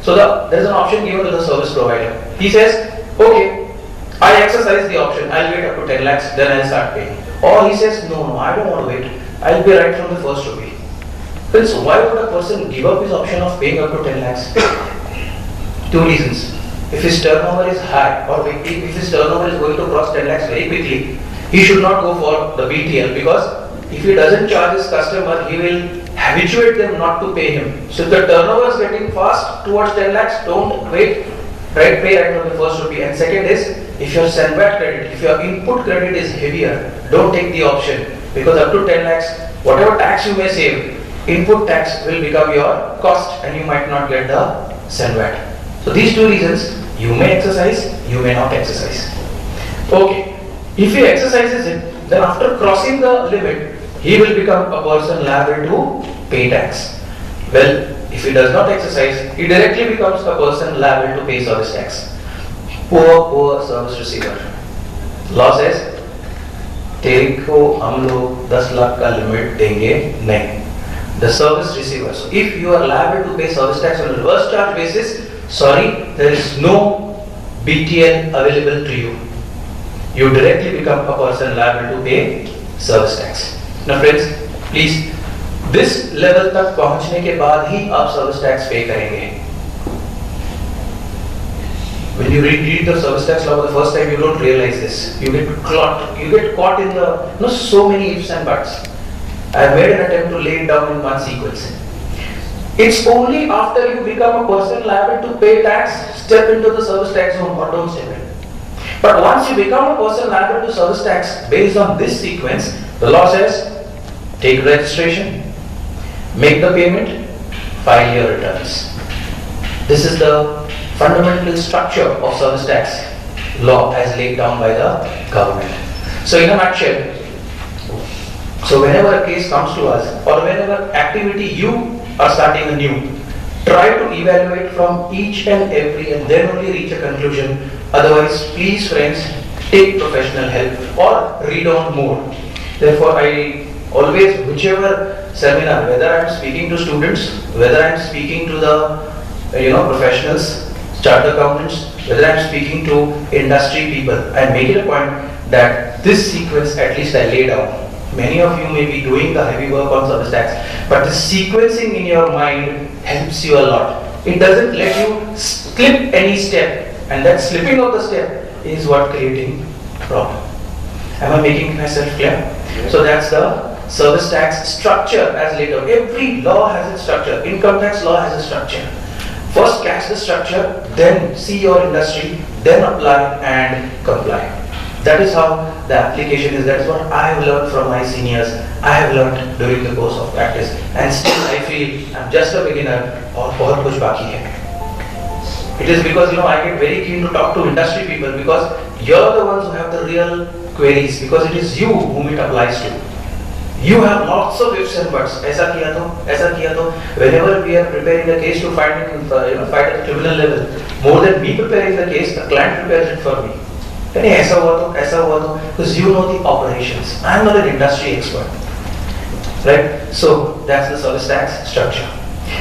So there is an option given to the service provider. He says, okay, I exercise the option, I'll wait up to 10 lakhs, then I'll start paying. Or he says, no, I don't want to wait, I'll pay right from the first rupee. Friends, why would a person give up his option of paying up to 10 lakhs? Two reasons. If his turnover is high, or if his turnover is going to cross 10 lakhs very quickly, he should not go for the BTL, because if he doesn't charge his customer, he will habituate them not to pay him. So if the turnover is getting fast towards 10 lakhs, don't wait, right? Pay right from the first rupee. And second is, if your VAT credit, if your input credit is heavier, don't take the option, because up to 10 lakhs, whatever tax you may save, input tax will become your cost and you might not get the VAT. So these two reasons, you may exercise, you may not exercise. Okay, if he exercises it, then after crossing the limit, he will become a person liable to pay tax. Well, if he does not exercise, he directly becomes a person liable to pay service tax. Poor service receiver. Law says, तेरे को हम लोग 10 लाख का limit देंगे नहीं. The service receiver. So if you are liable to pay service tax on a reverse charge basis, sorry, there is no BTL available to you. You directly become a person liable to pay service tax. Now friends, please, this level तक पहुंचने के बाद ही आप service tax pay करेंगे. When you read the service tax law for the first time, you don't realize this. You get caught in the so many ifs and buts. I have made an attempt to lay it down in one sequence. It's only after you become a person liable to pay tax, step into the service tax zone, or don't step in. But once you become a person liable to service tax based on this sequence, the law says, take registration, make the payment, file your returns. This is the fundamental structure of service tax law as laid down by the government. So in a nutshell, so whenever a case comes to us, or whenever activity you are starting anew, try to evaluate from each and every and then only reach a conclusion. Otherwise, please friends, take professional help or read on more. Therefore, I always, whichever seminar, whether I am speaking to students, whether I am speaking to the professionals, chartered accountants, whether I am speaking to industry people, I make it a point that this sequence at least I lay down. Many of you may be doing the heavy work on service tax, but the sequencing in your mind helps you a lot. It doesn't let you skip any step, and that slipping of the step is what creating problem. Am I making myself clear? So that's the service tax structure as laid out. Every law has its structure. Income tax law has a structure. First catch the structure, then see your industry, then apply and comply. That is how the application is. That is what I have learned from my seniors. I have learned during the course of practice, and still I feel I'm just a beginner और बहुत कुछ बाकी है. It is because I get very keen to talk to industry people, because you're the ones who have the real queries, because it is you whom it applies to. You have lots of ifs and buts. ऐसा किया तो. Whenever we are preparing a case to fight at the criminal level, more than me preparing the case, the client prepares it for me. ऐसा हुआ तो, because you know the operations. I am not an industry expert, right? So that's the service tax structure.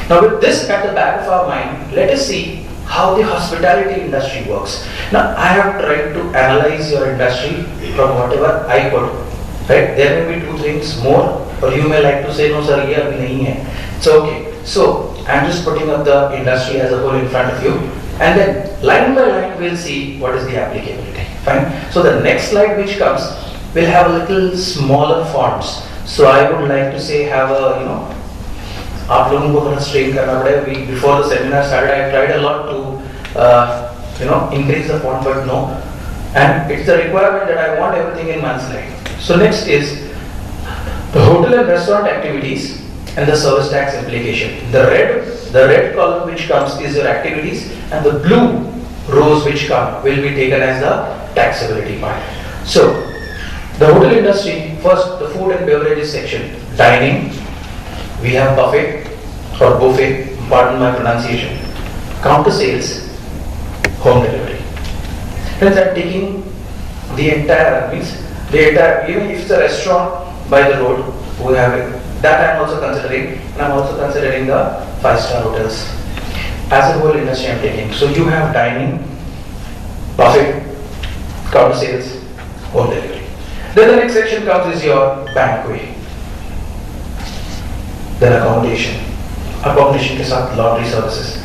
Now with this at the back of our mind, let us see how the hospitality industry works. Now I have tried to analyze your industry from whatever I could, right? There may be 2 things more, or you may like to say, no sir, ये अभी नहीं है. It's okay. So I'm just putting up the industry as a whole in front of you, and then line by line we'll see what is the applicability. Fine. So the next slide which comes will have a little smaller fonts. So I would like to say have a आप लोगों को थोड़ा strain करना पड़ेगा. Before the seminar started, I tried a lot to increase the font, but no. And it's the requirement that I want everything in one slide. So next is the hotel and restaurant activities and the service tax implication. The red column which comes is your activities, and the blue rows which come will be taken as the taxability part. So the hotel industry, first the food and beverages section. Dining, we have buffet or buffet, pardon my pronunciation. Counter sales, home delivery. Hence I'm taking the entire, even if it's a restaurant by the road, we have it. That I'm also considering, and I'm also considering the 5-star hotels. As a whole industry I'm taking. So you have dining, buffet, counter sales, home delivery. Then the next section comes is your banquet. Then accommodation. Accommodation के साथ laundry services.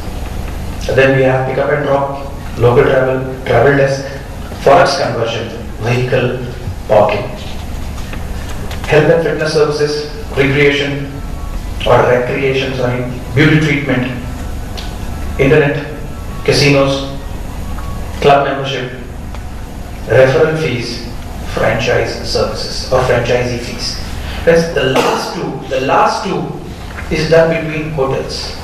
Then we have pick up and drop, local travel, travel desk, forex conversion, vehicle parking, health and fitness services, recreation, beauty treatment, internet, casinos, club membership, referral fees, franchise services or franchisee fees. That's the last two is done between hotels,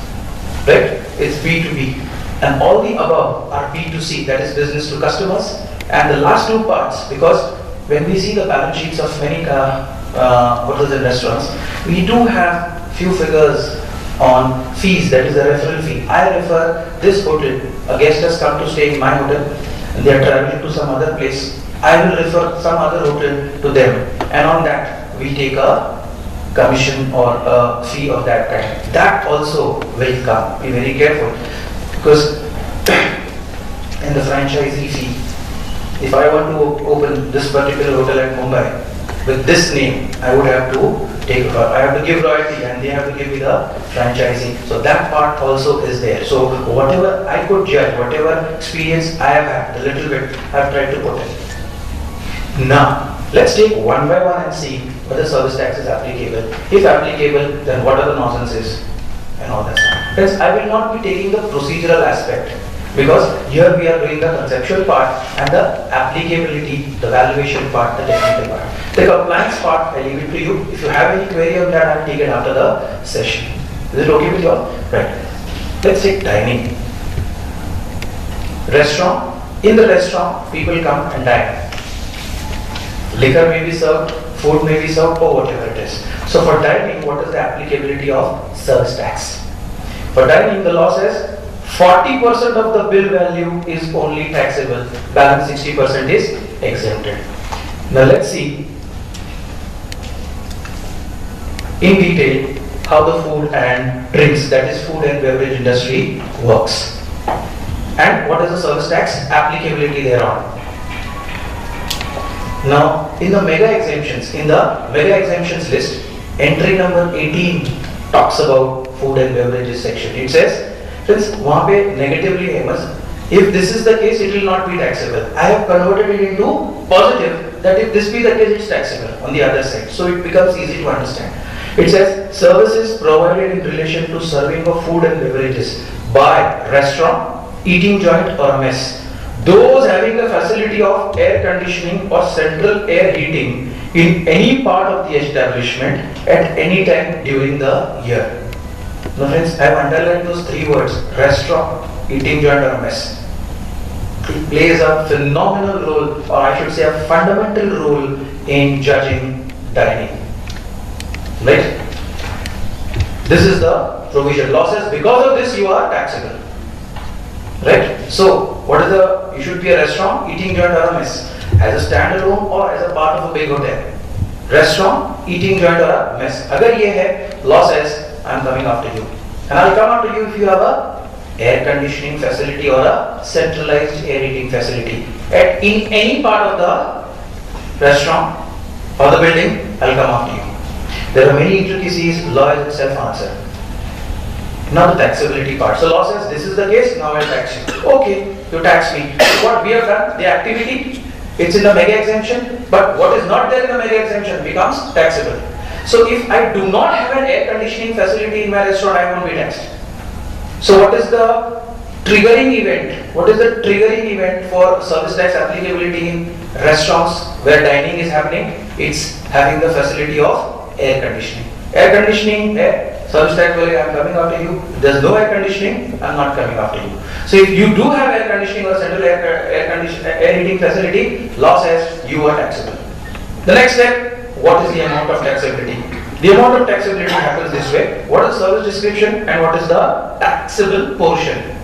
right? It's B2B, and all the above are B2C, that is business to customers. And the last two parts, because when we see the balance sheets of many hotels and restaurants, we do have few figures on fees, that is the referral fee. I refer this hotel, a guest has come to stay in my hotel and they are traveling to some other place. I will refer some other hotel to them, and on that we take a commission or a fee of that kind. That also will come. Be very careful, because in the franchisee fee, if I want to open this particular hotel at Mumbai with this name, I would have to I have to give royalty and they have to give me the franchising. So that part also is there. So whatever I could judge, whatever experience I have had, the little bit I have tried to put in. Now, let's take one by one and see whether service tax is applicable. If applicable, then what are the nuisances and all that stuff. Friends, I will not be taking the procedural aspect, because here we are doing the conceptual part and the applicability, the valuation part, the technical part. The compliance part, I leave it to you. If you have any query on that, I will take it after the session. Is it okay with you all? Right. Let's take dining. Restaurant. In the restaurant, people come and dine. Liquor may be served, food may be served, or whatever it is. So for dining, what is the applicability of service tax? For dining, the law says 40% of the bill value is only taxable, balance 60% is exempted. Now let's see in detail how the food and drinks, that is food and beverage industry, works, and what is the service tax applicability thereon. Now in the mega exemptions list, entry number 18 talks about food and beverages section. It says, since वहाँ पे negatively है मस, if this is the case, it will not be taxable. I have converted it into positive, that if this be the case, it's taxable on the other side. So it becomes easy to understand. It says services provided in relation to serving of food and beverages by restaurant, eating joint or mess. Those having the facility of air conditioning or central air heating in any part of the establishment at any time during the year. Now friends, I have underlined those three words: restaurant, eating joint or mess. It plays a phenomenal role, or I should say a fundamental role in judging dining. Right? This is the provision. Law says because of this you are taxable. Right? So, what is you should be a restaurant, eating joint or a mess, as a standalone or as a part of a big hotel. Restaurant, eating joint or a mess. Agar ye hai, law says I am coming after you, and I will come after you if you have a air conditioning facility or a centralized air heating facility in any part of the restaurant or the building. I will come after you. There are many intricacies. Law is itself answer. Now the taxability part. So law says this is the case, now I tax you. Okay, you tax me. What we have done, the activity, it's in the mega exemption, but what is not there in the mega exemption becomes taxable. So if I do not have an air conditioning facility in my restaurant, I won't be taxed. So what is the triggering event? What is the triggering event for service tax applicability in restaurants where dining is happening? It's having the facility of air conditioning. Air conditioning, service tax, I am coming after you. If there is no air conditioning, I am not coming after you. So if you do have air conditioning or central air heating facility, law says you are taxable. The next step, what is the amount of taxability? The amount of taxability happens this way. What is service description and what is the taxable portion?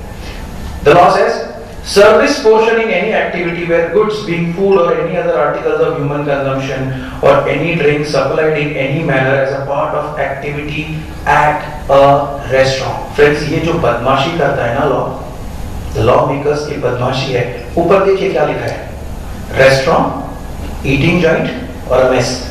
The law says Service portioning any activity where goods being food or any other articles of human consumption or any drink supplied in any manner as a part of activity at a restaurant. Friends, ये जो बदमाशी करता है ना the law makers की बदमाशी है. ऊपर देखिए क्या लिखा है? Restaurant, eating joint or a mess.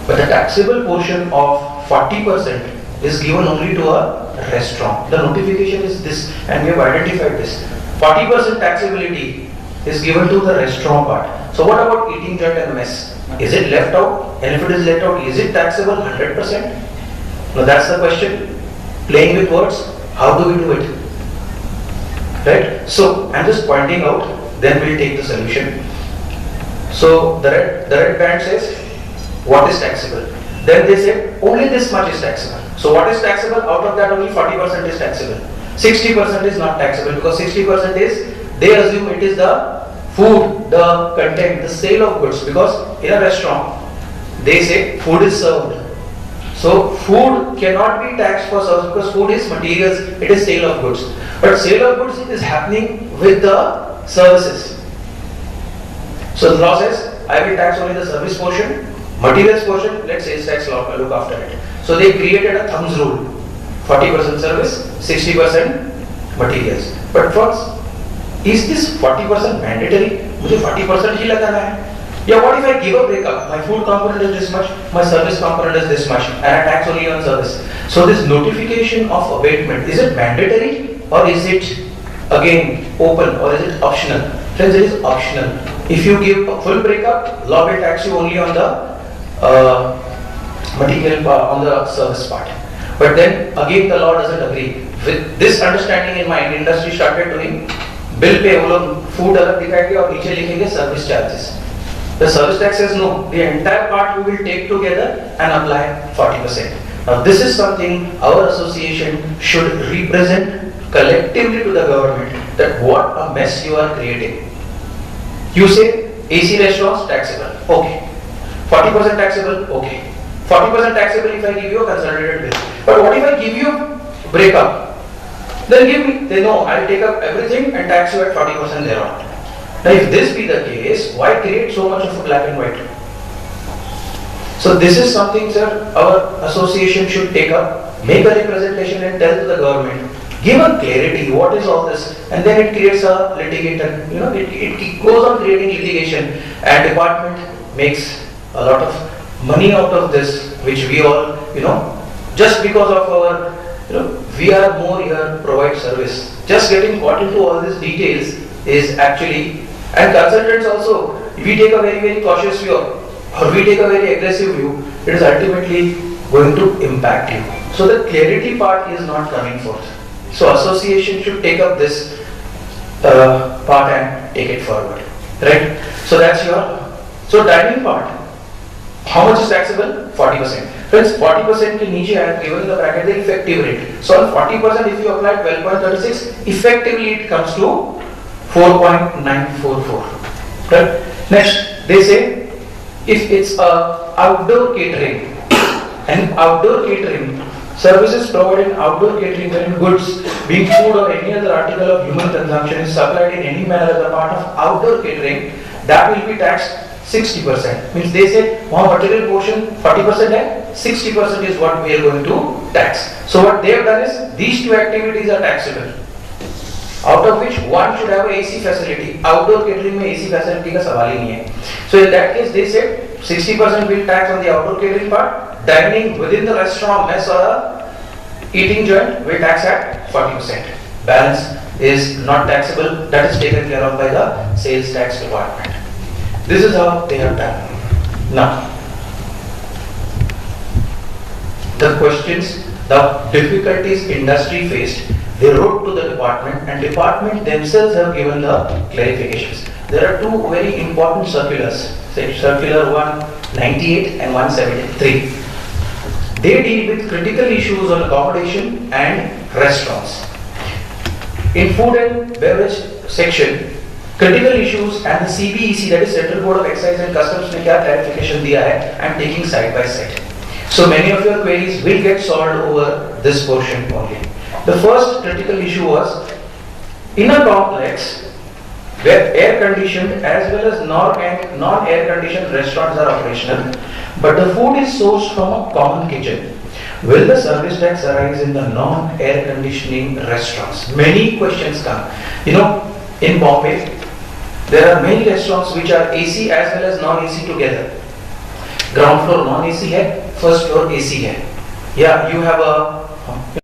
But the taxable portion of 40% is given only to a restaurant. The notification is this, and we have identified this. 40% taxability is given to the restaurant part. So what about eating joint and mess? Is it left out? And if it is left out, is it taxable 100%? Now that's the question. Playing with words, how do we do it? Right? So I'm just pointing out, then we'll take the solution. So the red band says, what is taxable? Then they say, only this much is taxable. So what is taxable? Out of that only 40% is taxable. 60% is not taxable because 60% is, they assume it is the food, the content, the sale of goods, because in a restaurant, they say food is served. So food cannot be taxed for service because food is materials, it is sale of goods. But sale of goods is happening with the services. So the law says, I will tax only the service portion, materials portion, let sales tax law look after it. So they created a thumbs rule, 40% service, 60% materials. But first, is this 40% mandatory? मुझे 40% ही लगाना है. Yeah, what if I give a breakup? My food component is this much, my service component is this much, and I tax only on service. So this notification of abatement, is it mandatory or is it again open or is it optional? Friends, it is optional. If you give a full breakup, law will tax you only on the material part, on the service part. But then again the law doesn't agree. With this understanding in mind, industry started doing bill pay, food अलग दिखाएंगे और नीचे लिखेंगे service charges. The service tax says no, the entire part we will take together and apply 40%. Now this is something our association should represent collectively to the government, that what a mess you are creating. You say AC restaurants taxable, okay. 40% taxable, okay. 40% taxable if I give you a consolidated bill. But what if I give you breakup? Then give me, they know I'll take up everything and tax you at 40% thereon. Now if this be the case, why create so much of a black and white? So this is something, sir, our association should take up, make a representation and tell to the government, give a clarity, what is all this? And then it creates a litigation, it goes on creating litigation, and department makes a lot of money out of this, which we all, just because of our, we are more here, provide service. Just getting caught into all these details is actually, and consultants also, if we take a very, very cautious view, or we take a very aggressive view, it is ultimately going to impact you. So the clarity part is not coming forth. So association should take up this part and take it forward, right? So that's so dining part. How much is taxable? 40%. Friends, 40% के नीचे I have given in the bracket the effective rate. So on 40% if you apply 12.36, effectively it comes to 4.944. Right? Next, they say if it's outdoor catering, and outdoor catering, services provided in outdoor catering wherein goods, being food or any other article of human consumption is supplied in any manner as a part of outdoor catering, that will be taxed 60%. Means they say, material portion 40% hai, 60% is what we are going to tax. So what they have done is, these two activities are taxable. Out of which one should have a AC facility. Outdoor catering में AC facility का सवाल ही नहीं है. So in that case they said 60% will tax on the outdoor catering part. Dining within the restaurant, mess or a eating joint will tax at 40%. Balance is not taxable. That is taken care of by the sales tax department. This is how they have done. Now, the questions, the difficulties industry faced, they wrote to the department, and department themselves have given the clarifications. There are two very important circulars, circular 198 and 173. They deal with critical issues on accommodation and restaurants. In food and beverage section, critical issues and the CBEC, that is Central Board of Excise and Customs, ने क्या clarification दिया है, I am taking side by side. So many of your queries will get solved over this portion only. The first critical issue was, in a complex, where air conditioned as well as non-air conditioned restaurants are operational, but the food is sourced from a common kitchen. Will the service tax arise in the non-air conditioning restaurants? Many questions come. In Bombay, there are many restaurants which are AC as well as non-AC together. Ground floor non-AC hai, first floor AC hai. Yeah, you have a